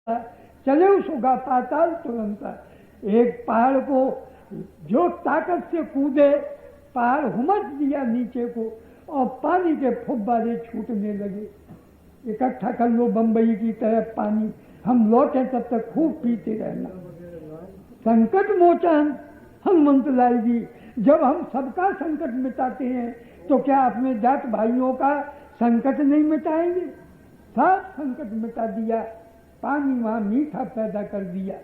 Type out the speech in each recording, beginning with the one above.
चले उसका पाताल तुरंत। एक पहाड़ को जो ताकत से कूदे, पहाड़ हुमच दिया नीचे को और पानी के फुब्बारे छूटने लगे। इकट्ठा कर लो बंबई की तरफ पानी, हम लौटे तब तक खूब पीते रहना। संकट मोचन हनुमंत लाल जी, जब हम सबका संकट मिटाते हैं तो क्या अपने जाट भाइयों का संकट नहीं मिटाएंगे? सब संकट मिटा दिया, पानी वहां मीठा पैदा कर दिया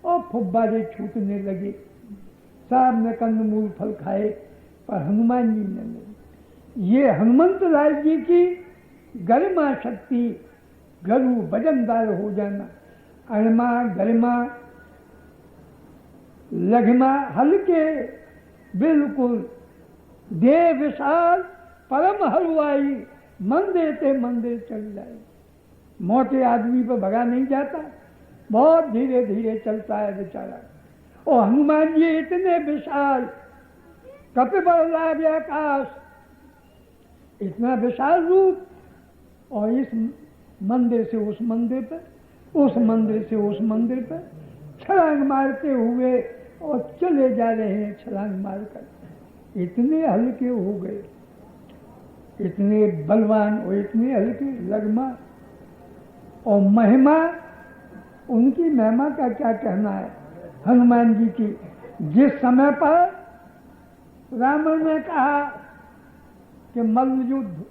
और फुब्बारे छूटने लगे। सब ने कंदमूल फल खाए पर हनुमान जी ने नहीं। ये हनुमंत लाल जी की गरिमा शक्ति, गरु वजनदार हो जाना, अणिमा गरिमा लघिमा हल्के बिल्कुल, दे विशाल परम हलवाई, मंदिर ते मंदिर चल जाए। मोटे आदमी पर भगा नहीं जाता, बहुत धीरे धीरे चलता है बेचारा। और हनुमान जी इतने विशाल, कपिबल लागे आकाश, इतना विशाल रूप, और इस मंदिर से उस मंदिर पर, उस मंदिर से उस मंदिर पर छलांग मारते हुए और चले जा रहे हैं छलांग मारकर। इतने हल्के हो गए, इतने बलवान और इतने हल्के, लगमा और महिमा, उनकी महिमा का क्या कहना है हनुमान जी की। जिस समय पर रावण ने कहा कि मल्ल युद्ध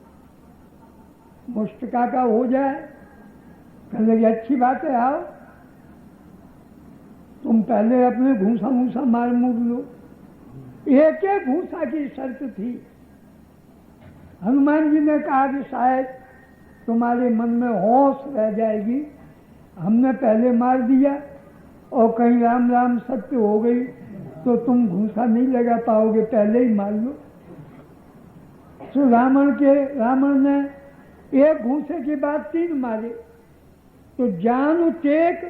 मुष्टिका का हो जाए, कहने लगे अच्छी बात है, आओ तुम पहले अपने घूसा घूसा मार मूर लो। एक एक घूसा की शर्त थी। हनुमान जी ने कहा कि शायद तुम्हारे मन में होश रह जाएगी, हमने पहले मार दिया और कहीं राम राम सत्य हो गई तो तुम घूसा नहीं लगा पाओगे, पहले ही मार लो। तो रावण ने एक घूसे के बाद 3 मारे तो जान टेक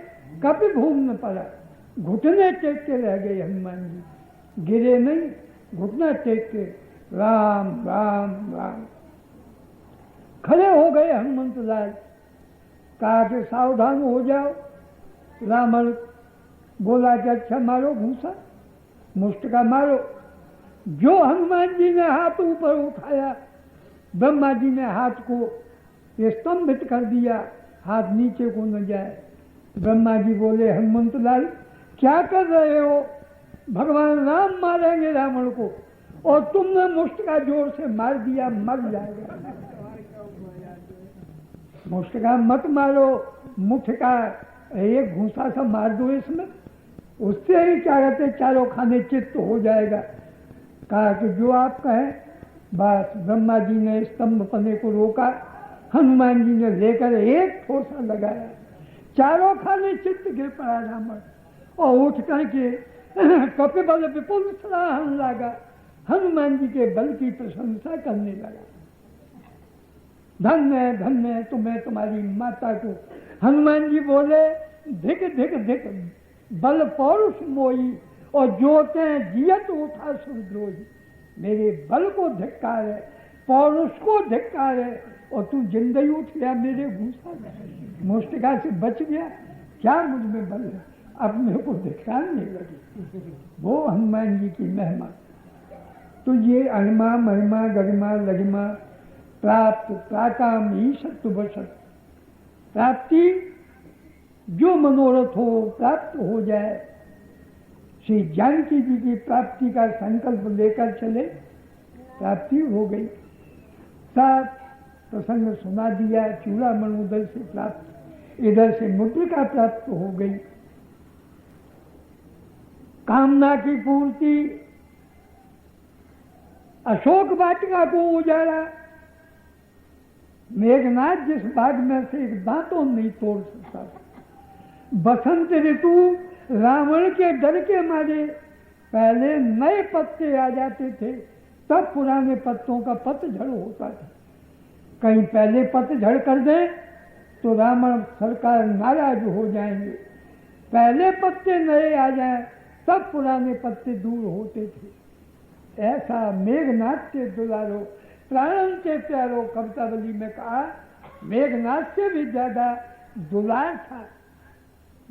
कभी भूम न पड़ा, घुटने टेक के रह गए हनुमान जी, गिरे नहीं, घुटना टेक के राम राम राम खड़े हो गए। हनुमंत लाल कहा कि सावधान हो जाओ। रावण बोला कि अच्छा मारो घूसा, मुष्टिका मारो। जो हनुमान जी ने हाथ ऊपर उठाया, ब्रह्मा जी ने हाथ को स्तंभित कर दिया, हाथ नीचे को न जाए। ब्रह्मा जी बोले हनुमंत लाल क्या कर रहे हो? भगवान राम मारेंगे रावण को और तुमने मुष्टिका जोर से मार दिया, मर जाएगा। मुष्टिका मत मारो, मुठका एक घूसा सा मार दो इसमें, उससे ही क्या कहते चारों खाने चित्त हो जाएगा। कहा कि जो आप कहें। बस ब्रह्मा जी ने स्तंभ पने को रोका, हनुमान जी ने लेकर एक ठोसा लगाया, चारों खाने चित्त गिर पड़ा रावण और उठ करके कपिबल विपुल सराहन लगा, हनुमान जी के बल की प्रशंसा करने लगा। धन्य धन्य तुम्हें तुम्हारी माता को। हनुमान जी बोले धिक धिक धिक बल पौरुष मोई और जोते जियत उठा सुरद्रोही। मेरे बल को धिक्कार है, पौरुष को धिक्कार है, और तू जिंदगी उठ गया मेरे घूसा मुष्टिका से बच गया। क्या मुझ में बल है, अब मेरे को धिक्कारने लगी। वो हनुमान जी की महिमा। तो ये अणिमा महिमा गरिमा लघिमा प्राप्त प्राकाम ही सत्वशत, प्राप्ति जो मनोरथ हो प्राप्त हो जाए। श्री जानकी जी की प्राप्ति का संकल्प लेकर चले, प्राप्ति हो गई। साथ प्रसंग सुना दिया, चूड़ामणि उधर से प्राप्त, इधर से मुद्रिका प्राप्त हो गई। कामना की पूर्ति, अशोक वाटिका को उजाड़ा। मेघनाथ जिस बाग में से एक दांतों नहीं तोड़ सकता। बसंत ऋतु रावण के डर के मारे पहले नए पत्ते आ जाते थे, तब पुराने पत्तों का पतझड़ होता था। कहीं पहले पतझड़ कर दें तो रावण सरकार नाराज हो जाएंगे, पहले पत्ते नए आ जाएं तब पुराने पत्ते दूर होते थे। ऐसा मेघनाथ के दुलारो प्राण के प्यारो कवितावली में कहा, मेघनाथ से भी ज्यादा दुलार था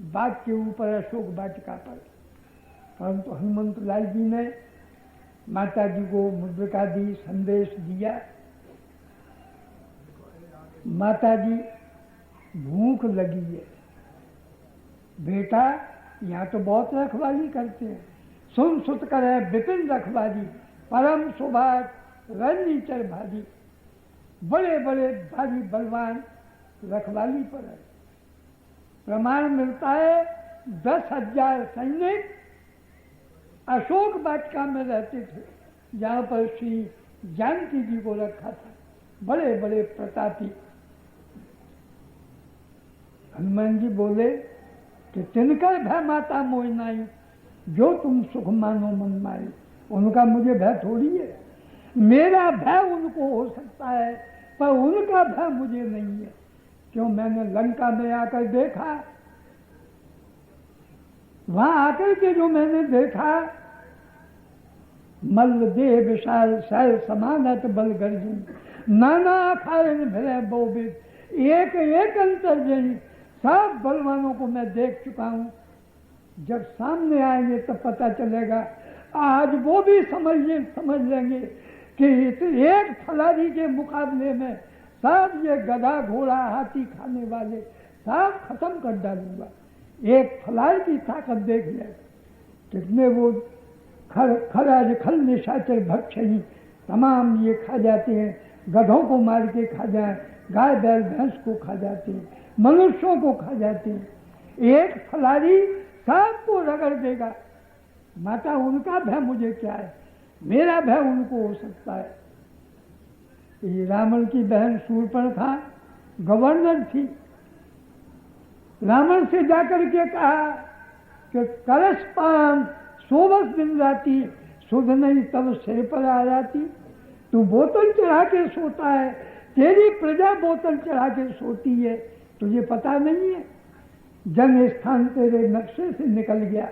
बाग के ऊपर अशोक वाटिका पर। परंतु हनुमंत लाल जी ने माता जी को मुद्रिका दी, संदेश दिया, माता जी भूख लगी है, बेटा यहाँ तो बहुत रखवाली करते हैं, सुन सुत करे विपिन रखवाली, परम सुभाष रणनीचर भारी, बड़े बड़े भारी बलवान रखवाली पर है। प्रमाण मिलता है 10,000 सैनिक अशोक वाटिका में रहते थे, जहाँ पर श्री जानकी जी को रखा था, बड़े बड़े प्रतापी। हनुमान जी बोले कि तिनका भय माता मोह नाई, जो तुम सुख मानो मन माई। उनका मुझे भय थोड़ी है, मेरा भय उनको हो सकता है पर उनका भय मुझे नहीं है। क्यों, मैंने लंका में आकर देखा, वहां आकर के जो मैंने देखा, मल्ल देह विशाल शैल समानत बल गर्जन, नाना अखाड़न भय बोबित, एक एक अंतर जई, सब बलवानों को मैं देख चुका हूं। जब सामने आएंगे तब पता चलेगा, आज वो भी समझ लेंगे कि एक फलारी के मुकाबले में सब ये गधा घोड़ा हाथी खाने वाले सब खत्म कर डालूंगा। एक फलार की ताकत देख ले, कितने वो खराज खल निशाचर भक्षणी, तमाम ये खा जाते हैं, गधों को मार के खा जाए, गाय बैल भैंस को खा जाते हैं, मनुष्यों को खा जाते हैं। एक फलारी सबको रगड़ देगा। माता उनका भय मुझे क्या है, मेरा भय उनको हो सकता है। ये रावण की बहन शूर्पणखा गवर्नर थी, रावण से जाकर के कहा कि कलश पान सोबस दिन राती, सुध नहीं तब सिर पर आ जाती। तू बोतल चढ़ा के सोता है, तेरी प्रजा बोतल चढ़ा के सोती है, तुझे पता नहीं है। जन स्थान तेरे नक्शे से निकल गया,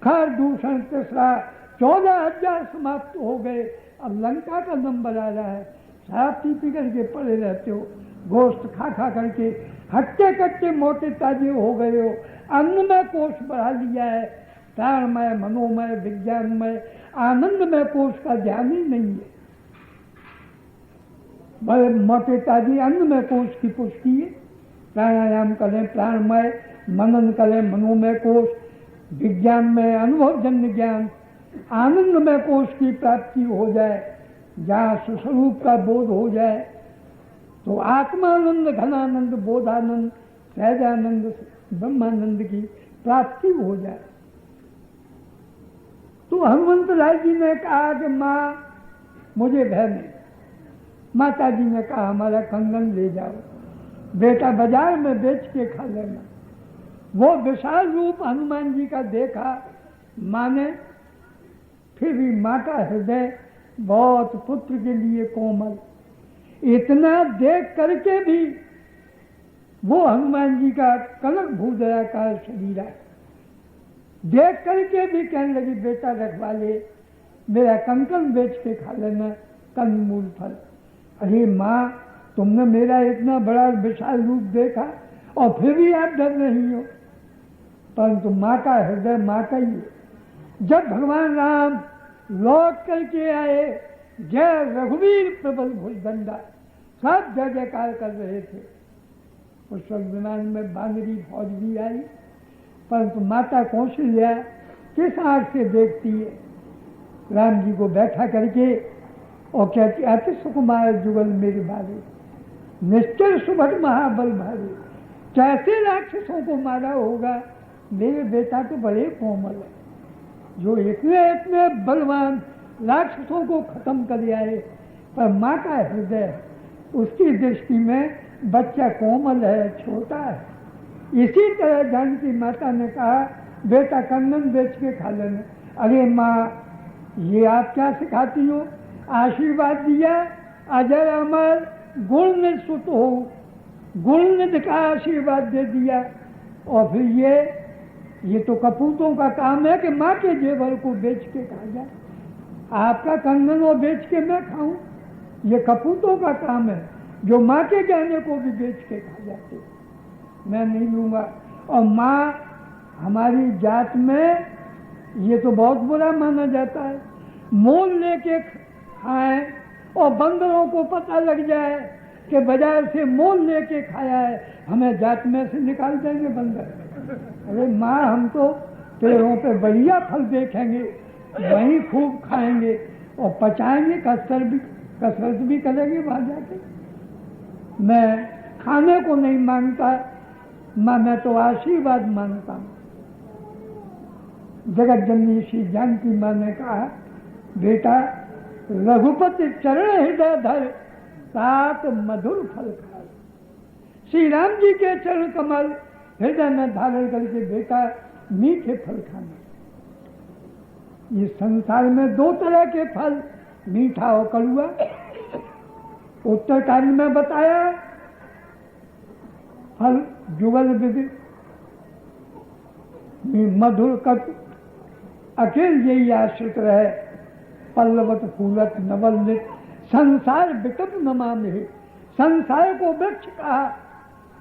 खर दूषण तीसरा 14,000 समाप्त हो गए। अब लंका का नंबर आ रहा है, शराब पी करके पड़े रहते हो, गोश्त खा खा करके हट्टे कट्टे मोटे ताजे हो गए हो, अन्न में कोष बढ़ा लिया है, प्राणमय मनोमय विज्ञानमय आनंदमय कोष का ध्यान ही नहीं है। बड़े मोटे ताजे अन्न में कोष की पुष्टि है, प्राणायाम करें प्राणमय, मनन करें मनोमय कोष, विज्ञान में अनुभवजन्य ज्ञान, आनंदमय कोष की प्राप्ति हो जाए, जहाँ स्वस्वरूप का बोध हो जाए तो आत्मानंद, घनानंद, बोधानंद, सहजानंद, ब्रह्मानंद की प्राप्ति हो जाए। तो हनुमंत लाल जी ने कहा कि माँ मुझे भय नहीं। माता जी ने कहा हमारा कंगन ले जाओ, बेटा बाजार में बेच के खा लेना। वो विशाल रूप हनुमान जी का देखा माँ ने, फिर भी माँ का हृदय बहुत पुत्र के लिए कोमल, इतना देख करके भी वो हनुमान जी का कनक भूदयाकार शरीर है, देख करके भी कहने लगी बेटा रखवाले मेरा कंकन बेच के खा लेना कंदमूल फल। अरे माँ, तुमने मेरा इतना बड़ा विशाल रूप देखा और फिर भी आप डर रही हो। परंतु माँ का हृदय माँ का ही है। जब भगवान राम लौट करके आए, जय रघुवीर प्रबल भुजदंडा, सब जय जयकार कर रहे थे। उस वक्त विमान में बांदरी फौज भी आई, परंतु माता कौशल्या किस आंख से देखती है, राम जी को बैठा करके और कहती अति सुकुमार जुगल मेरे बारे, निश्चय सुभट महाबल भारी। कैसे राक्षसों को मारा होगा, मेरे बेटा तो बड़े कोमल है, जो इतने इतने बलवान राक्षसों को खत्म कर आए। पर माँ का हृदय, उसकी दृष्टि में बच्चा कोमल है, छोटा है। इसी तरह जानकी माता ने कहा बेटा कंगन बेच के खा लेना। अरे माँ, ये आप क्या सिखाती हो? आशीर्वाद दिया, अजय अमर गुणनिधि सुत हो, गुणनिधि का आशीर्वाद दे दिया। और फिर ये तो कपूतों का काम है कि माँ के जेवर को बेच के खा जाए। आपका कंगन वो बेच के मैं खाऊं, ये कपूतों का काम है जो माँ के गहने को भी बेच के खा जाते। मैं नहीं लूंगा। और माँ हमारी जात में ये तो बहुत बुरा माना जाता है। मोल लेके खाएं और बंदरों को पता लग जाए कि बाजार से मोल लेके खाया है, हमें जात में से निकाल देंगे बंदर। अरे माँ, हम तो पेड़ों पे बढ़िया फल देखेंगे, वहीं खूब खाएंगे और पचाएंगे, कसरत भी करेंगे वहां जाके। मैं खाने को नहीं मांगता माँ, मैं तो आशीर्वाद मांगता हूँ। जगत जननी श्री जानकी माँ ने कहा, बेटा रघुपति चरण हृदय धर, तात मधुर फल खा। श्री राम जी के चरण कमल हृदय में धारण करके बेटा मीठे फल खाना। ये संसार में दो तरह के फल, मीठा और कड़ुआ। उत्तरकांड में बताया फल जुगल विधि, मधुर कट अकेल यही आश्रित रहे, पल्लवत फूलत नवल संसार विकट नमामि। संसार को वृक्ष कहा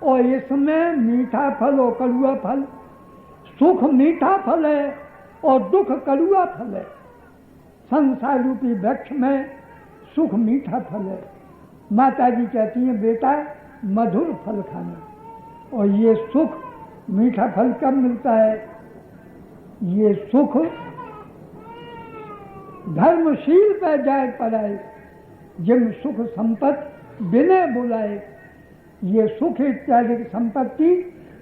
और इसमें मीठा फल और कड़ुआ फल। सुख मीठा फल है और दुख कड़ुआ फल है। संसार रूपी वृक्ष में सुख मीठा फल है। माता जी कहती हैं, बेटा मधुर फल खाना। और ये सुख मीठा फल कब मिलता है? ये सुख धर्मशील पे जाए पड़ाए, जिम सुख संपत्ति बिने बुलाए। ये सुख इत्यादि संपत्ति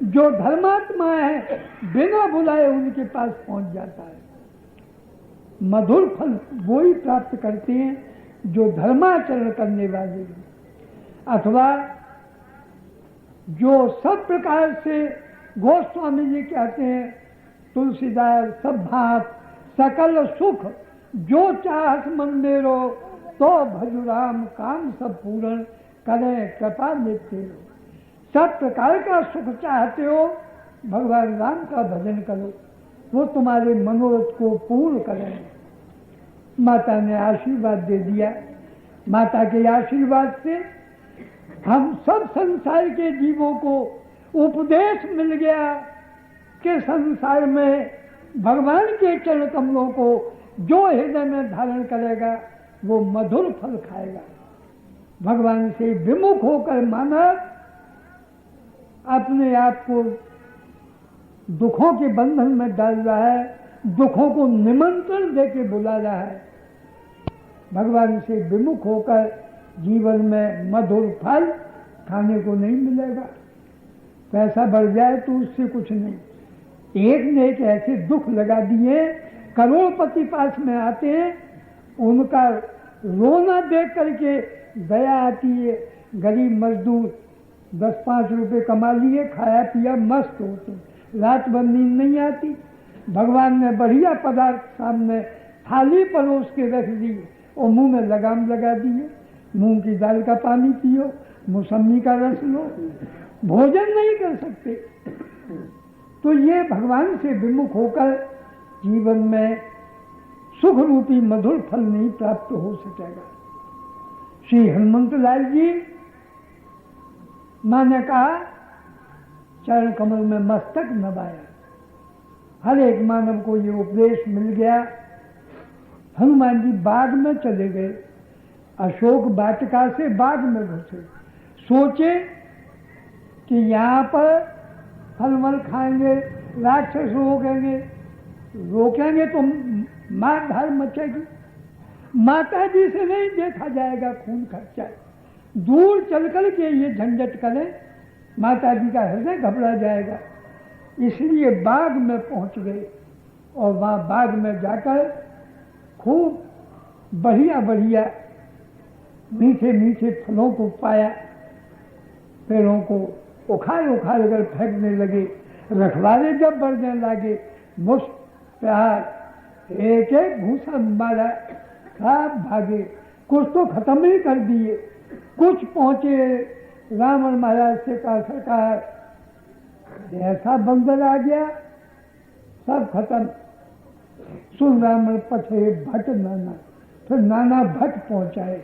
जो धर्मात्मा है बिना बुलाए उनके पास पहुंच जाता है। मधुर फल वो ही प्राप्त करते हैं जो धर्माचरण करने वाले हैं, अथवा जो सब प्रकार से गोस्वामी जी कहते हैं, तुलसीदास सब भात सकल सुख जो चाहत मन मेरो, तो भजुराम काम सब पूर्ण करें कृपा नित्य। सब प्रकार का सुख चाहते हो, भगवान राम का भजन करो, वो तुम्हारे मनोरथ को पूर्ण करें। माता ने आशीर्वाद दे दिया। माता के आशीर्वाद से हम सब संसार के जीवों को उपदेश मिल गया कि संसार में भगवान के चरण कमलों को जो हृदय में धारण करेगा वो मधुर फल खाएगा। भगवान से विमुख होकर मानव अपने आप को दुखों के बंधन में डाल रहा है, दुखों को निमंत्रण देके बुला रहा है। भगवान से विमुख होकर जीवन में मधुर फल खाने को नहीं मिलेगा। पैसा बढ़ जाए तो उससे कुछ नहीं। एक ने एक ऐसे दुख लगा दिए, करोड़पति पास में आते हैं, उनका रोना देख करके दया आती है। गरीब मजदूर 10-5 रुपए कमा लिए, खाया पिया मस्त होते, रात भर नींद नहीं आती। भगवान ने बढ़िया पदार्थ सामने थाली परोस के रख दी और मुंह में लगाम लगा दिए। मूंग की दाल का पानी पियो, मौसमी का रस लो, भोजन नहीं कर सकते। तो ये भगवान से विमुख होकर जीवन में सुख रूपी मधुर फल नहीं प्राप्त हो सकेगा। श्री हनुमंत लाल जी मां ने कहा, चरण कमल में मस्तक नवाया। हर एक मानव को ये उपदेश मिल गया। हनुमान जी बाग में चले गए, अशोक वाटिका से बाग में घुसे। सोचे कि यहाँ पर फल मल खाएंगे, राक्षस रोकेंगे तो मार धार मचेगी। माता जी से नहीं देखा जाएगा, खून खर्चा। दूर चल कर के ये झंझट करें, माता जी का हृदय घबरा जाएगा। इसलिए बाग में पहुंच गए और वहां बाग में जाकर खूब बढ़िया बढ़िया मीठे मीठे फलों को पाया। पेड़ों को उखाड़ उखाड़ कर फेंकने लगे। रखवाले जब बढ़ने लगे, मुश्त प्यार एक एक घूसा मारा, सब भागे। कुछ तो खत्म ही कर दिए, कुछ पहुंचे। रावण महाराज से कहा, सरकार ऐसा बंदर आ गया, सब खत्म। सुन रावण पथे भट नाना, फिर नाना भट पहुंचाए।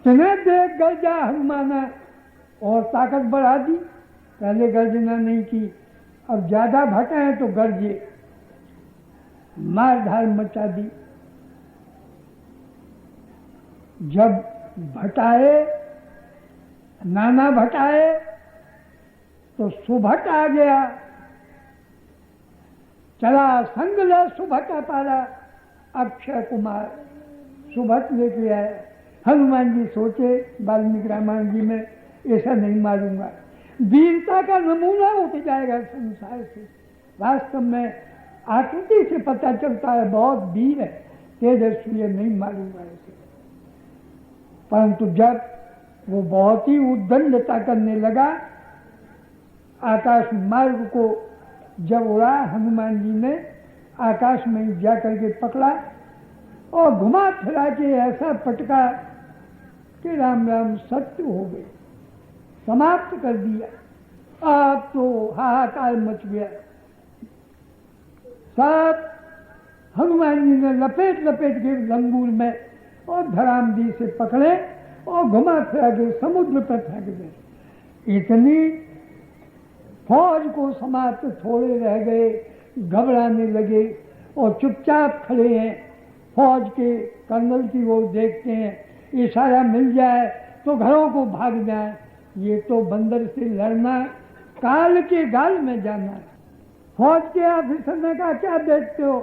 तुम्हें देख गर्जा हनुमाना और ताकत बढ़ा दी। पहले गर्जना नहीं की, अब ज्यादा भटे हैं तो गरजे, मार धार मचा दी। जब भटाए, नाना भटाए, तो सुभट आ गया, चला संग ले सुभटा पाला। अक्षय कुमार सुभट लेके आए। हनुमान जी सोचे वाल्मीकि रामायण जी में, ऐसा नहीं मारूंगा, वीरता का नमूना उठ जाएगा संसार से। वास्तव में आकृति से पता चलता है बहुत वीर है, तेजस्वी है, नहीं मारूंगा ऐसे। परंतु जब वो बहुत ही उद्दंडता करने लगा, आकाश मार्ग को जब उड़ा, हनुमान जी ने आकाश में जा करके पकड़ा और घुमा फिरा के ऐसा पटका कि राम राम सत्य हो गए, समाप्त कर दिया। अब तो हाहाकार मच गया। सब हनुमान जी ने लपेट लपेट के लंगूर में और धरामदी से पकड़े और घुमा फिरा के समुद्र पर फेंक दे। इतनी फौज को समाप्त, थोड़े रह गए, घबराने लगे और चुपचाप खड़े हैं। फौज के कर्नल की ओर देखते हैं, इशारा मिल जाए तो घरों को भाग जाए। ये तो बंदर से लड़ना, काल के गाल में जाना। फौज के ऑफिसर ने कहा, क्या देखते हो?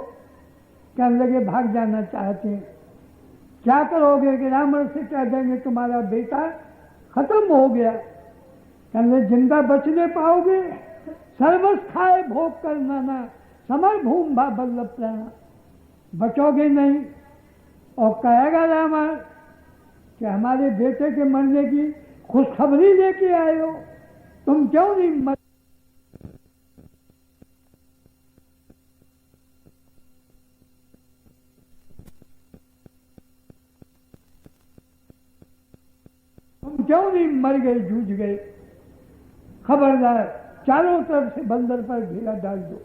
कहने लगे, भाग जाना चाहते हैं। क्या करोगे? कि रावण से कह देंगे तुम्हारा बेटा खत्म हो गया। कहने, जिंदा बचने पाओगे? सर्वस खाए भोग कर नाना, समर भूम भा बल्लभ प्राणा। बचोगे नहीं। और कहेगा रावण कि हमारे बेटे के मरने की खुशखबरी लेके आए हो, तुम क्यों नहीं मर? तुम क्यों नहीं मर गए, जूझ गए? खबरदार, चारों तरफ से बंदर पर घेरा डाल दो।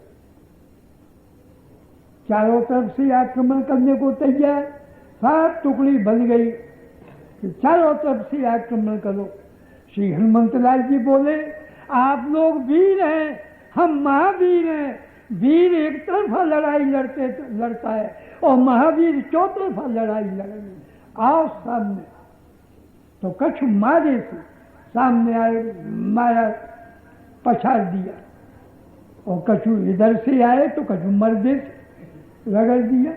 चारों तरफ से आक्रमण करने को तैयार, 7 टुकड़ी बन गई कि चारों तरफ से आक्रमण करो। श्री हनुमंत लाल जी बोले, आप लोग वीर हैं, हम महावीर हैं। वीर एक तरफा लड़ाई लड़ता है और महावीर चौतरफा लड़ाई लड़ेंगे। आओ सामने। तो कछु मारे से सामने आए, मारा, पछाड़ दिया। और कछु इधर से आए तो कछु मर्दे से रगड़ दिया।